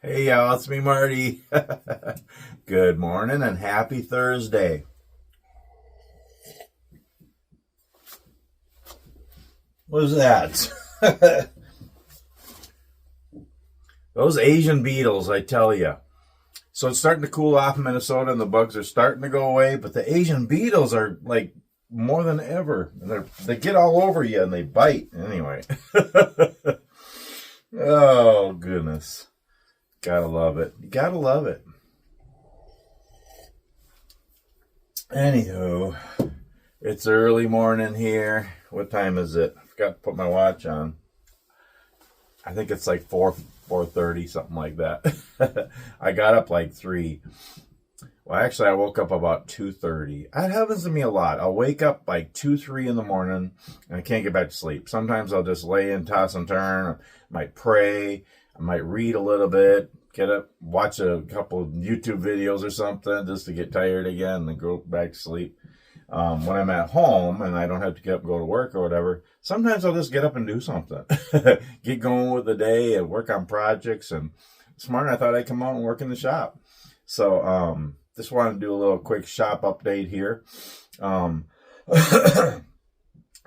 Hey y'all, it's me, Marty. Good morning and happy Thursday. What was that? Those Asian beetles, I tell you. So it's starting to cool off in Minnesota and the bugs are starting to go away, but the Asian beetles are like more than ever. They get all over you and they bite. Anyway. Oh, goodness. Gotta love it. You gotta love it. Anywho, it's early morning here. What time is it? I forgot to put my watch on. I think it's like 4:30, something like that. I got up like 3. Well, actually, I woke up about 2:30. That happens to me a lot. I'll wake up like 2, 3 in the morning, and I can't get back to sleep. Sometimes I'll just lay and toss and turn. I might pray. I might read a little bit, get up, watch a couple of YouTube videos or something just to get tired again and then go back to sleep. When I'm at home and I don't have to get up and go to work or whatever, sometimes I'll just get up and do something. Get going with the day and work on projects. And this morning I thought I'd come out and work in the shop. So just wanted to do a little quick shop update here.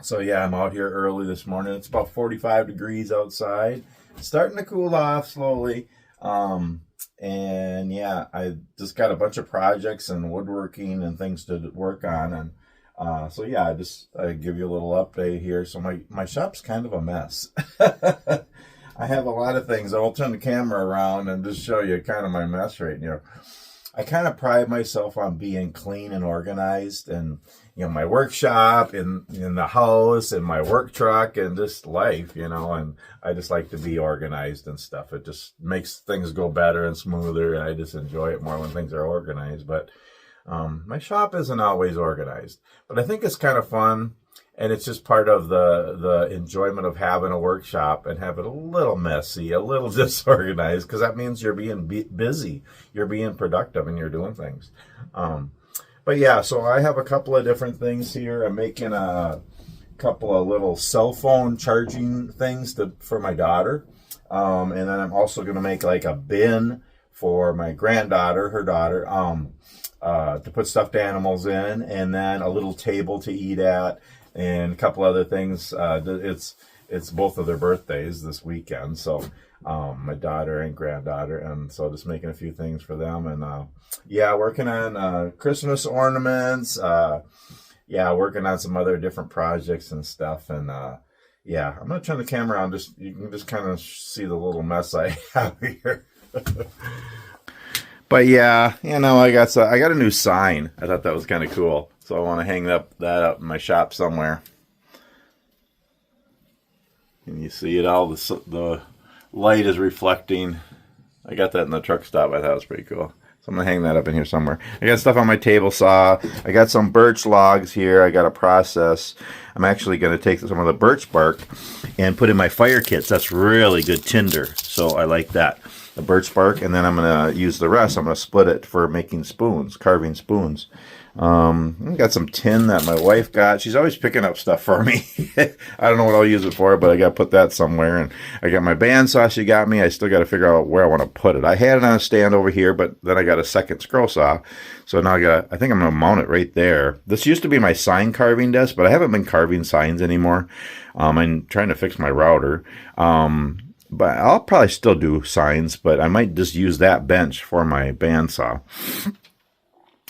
So yeah, I'm out here early this morning. It's about 45 degrees outside. Starting to cool off slowly. And yeah, I just got a bunch of projects and woodworking and things to work on. And so yeah, I give you a little update here. So my shop's kind of a mess. I have a lot of things. I'll turn the camera around and just show you kind of my mess right now. I kind of pride myself on being clean and organized, and my workshop in the house and my work truck and just life, and I just like to be organized and stuff. It just makes things go better and smoother, and I just enjoy it more when things are organized. But my shop isn't always organized, but I think it's kind of fun, and it's just part of the enjoyment of having a workshop and have it a little messy, a little disorganized, because that means you're being busy, you're being productive, and you're doing things. But yeah, so I have a couple of different things here. I'm making a couple of little cell phone charging things for my daughter. And then I'm also going to make like a bin for my granddaughter, her daughter, to put stuffed animals in, and then a little table to eat at, and a couple other things. It's both of their birthdays this weekend, so my daughter and granddaughter, and so just making a few things for them. And yeah, working on Christmas ornaments. Yeah, working on some other different projects and stuff. And yeah, I'm gonna turn the camera on. You can just kind of see the little mess I have here. But yeah, I got a new sign. I thought that was kind of cool, so I want to hang that up in my shop somewhere. And you see it all. The light is reflecting. I got that in the truck stop. I thought it was pretty cool. So I'm going to hang that up in here somewhere. I got stuff on my table saw. I got some birch logs here. I got a process. I'm actually going to take some of the birch bark and put in my fire kits. That's really good tinder. So I like that. The birch bark. And then I'm going to use the rest. I'm going to split it for making spoons, carving spoons. I got some tin that my wife got. She's always picking up stuff for me. I don't know what I'll use it for, but I got to put that somewhere. And I got my bandsaw she got me. I still got to figure out where I want to put it. I had it on a stand over here, but then I got a second scroll saw. So now I think I'm going to mount it right there. This used to be my sign carving desk, but I haven't been carving signs anymore. I'm trying to fix my router. But I'll probably still do signs, but I might just use that bench for my bandsaw.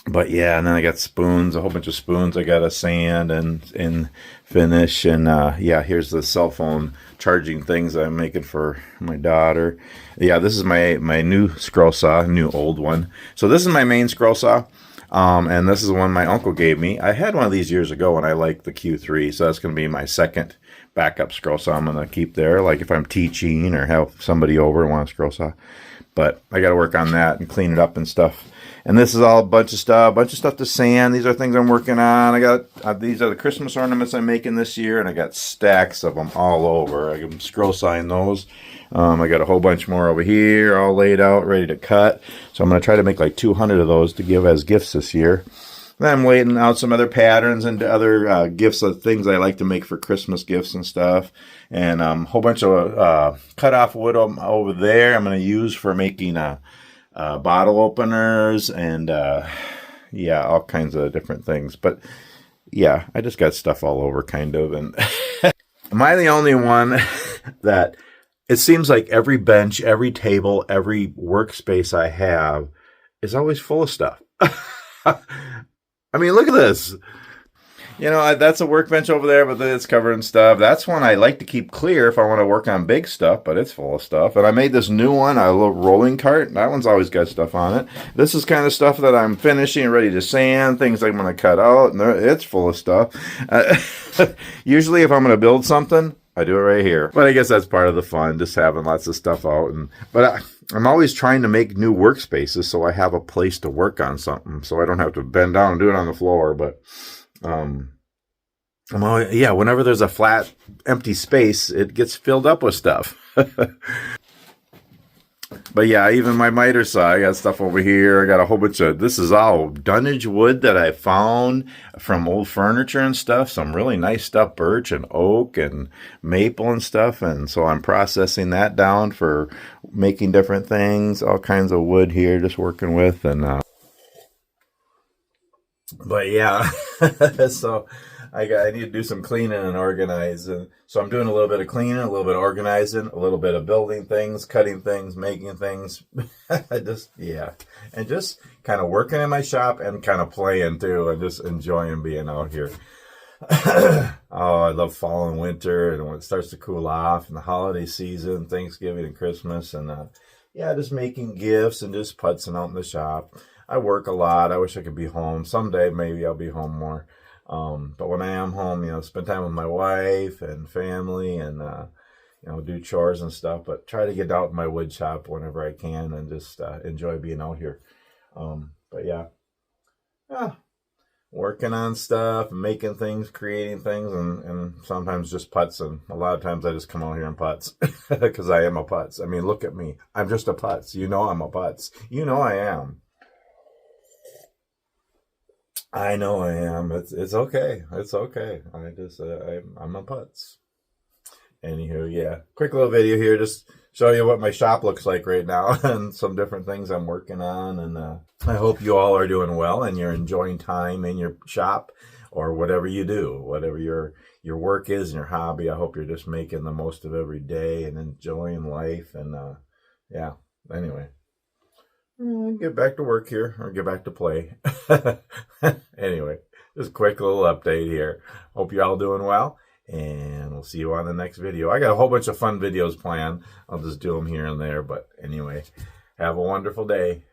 But yeah, and then I got spoons, a whole bunch of spoons. I got a sand and finish, and yeah, here's the cell phone charging things I'm making for my daughter. Yeah, this is my new scroll saw, new old one. So this is my main scroll saw, and this is the one my uncle gave me. I had one of these years ago, and I liked the Q3, so that's going to be my second backup scroll saw I'm going to keep there, like if I'm teaching or have somebody over and want a scroll saw. But I got to work on that and clean it up and stuff. And this is all a bunch of stuff to sand. These are things I'm working on. I got these are the Christmas ornaments I'm making this year, and I got stacks of them all over. I can scroll sign those. I got a whole bunch more over here, all laid out, ready to cut. So I'm going to try to make like 200 of those to give as gifts this year. Then I'm laying out some other patterns and other gifts of things I like to make for Christmas gifts and stuff. And a whole bunch of cut off wood over there I'm going to use for making bottle openers and yeah, all kinds of different things. But yeah, I just got stuff all over kind of. And am I the only one that it seems like every bench, every table, every workspace I have is always full of stuff? I mean, look at this. You know, that's a workbench over there, but it's covered in stuff. That's one I like to keep clear if I want to work on big stuff, but it's full of stuff. And I made this new one, a little rolling cart. That one's always got stuff on it. This is kind of stuff that I'm finishing, ready to sand, things I'm going to cut out, and it's full of stuff. Usually if I'm going to build something, I do it right here. But I guess that's part of the fun, just having lots of stuff out. But I'm always trying to make new workspaces so I have a place to work on something, so I don't have to bend down and do it on the floor. But whenever there's a flat, empty space, it gets filled up with stuff. But yeah, even my miter saw, I got stuff over here. I got a whole bunch of, this is all dunnage wood that I found from old furniture and stuff. Some really nice stuff, birch and oak and maple and stuff. And so I'm processing that down for making different things, all kinds of wood here, just working with. And but yeah, so I need to do some cleaning and organizing. So I'm doing a little bit of cleaning, a little bit of organizing, a little bit of building things, cutting things, making things. And just kind of working in my shop and kind of playing too, and just enjoying being out here. Oh, I love fall and winter, and when it starts to cool off, and the holiday season, Thanksgiving and Christmas, and just making gifts and just putzing out in the shop. I work a lot. I wish I could be home. Someday maybe I'll be home more. But when I am home, spend time with my wife and family and, do chores and stuff, but try to get out in my wood shop whenever I can and just enjoy being out here. But yeah, working on stuff, making things, creating things, and sometimes just putzing. A lot of times I just come out here and putz because I am a putz. I mean, look at me. I'm just a putz. I'm a putz. I am. I know I am. It's okay. It's okay. I'm a putz. Anywho, yeah. Quick little video here, just show you what my shop looks like right now and some different things I'm working on. And I hope you all are doing well and you're enjoying time in your shop or whatever you do, whatever your work is and your hobby. I hope you're just making the most of every day and enjoying life. And anyway. Get back to work here or get back to play. Anyway, just a quick little update here. Hope you're all doing well, and we'll see you on the next video. I got a whole bunch of fun videos planned. I'll just do them here and there, but anyway, have a wonderful day.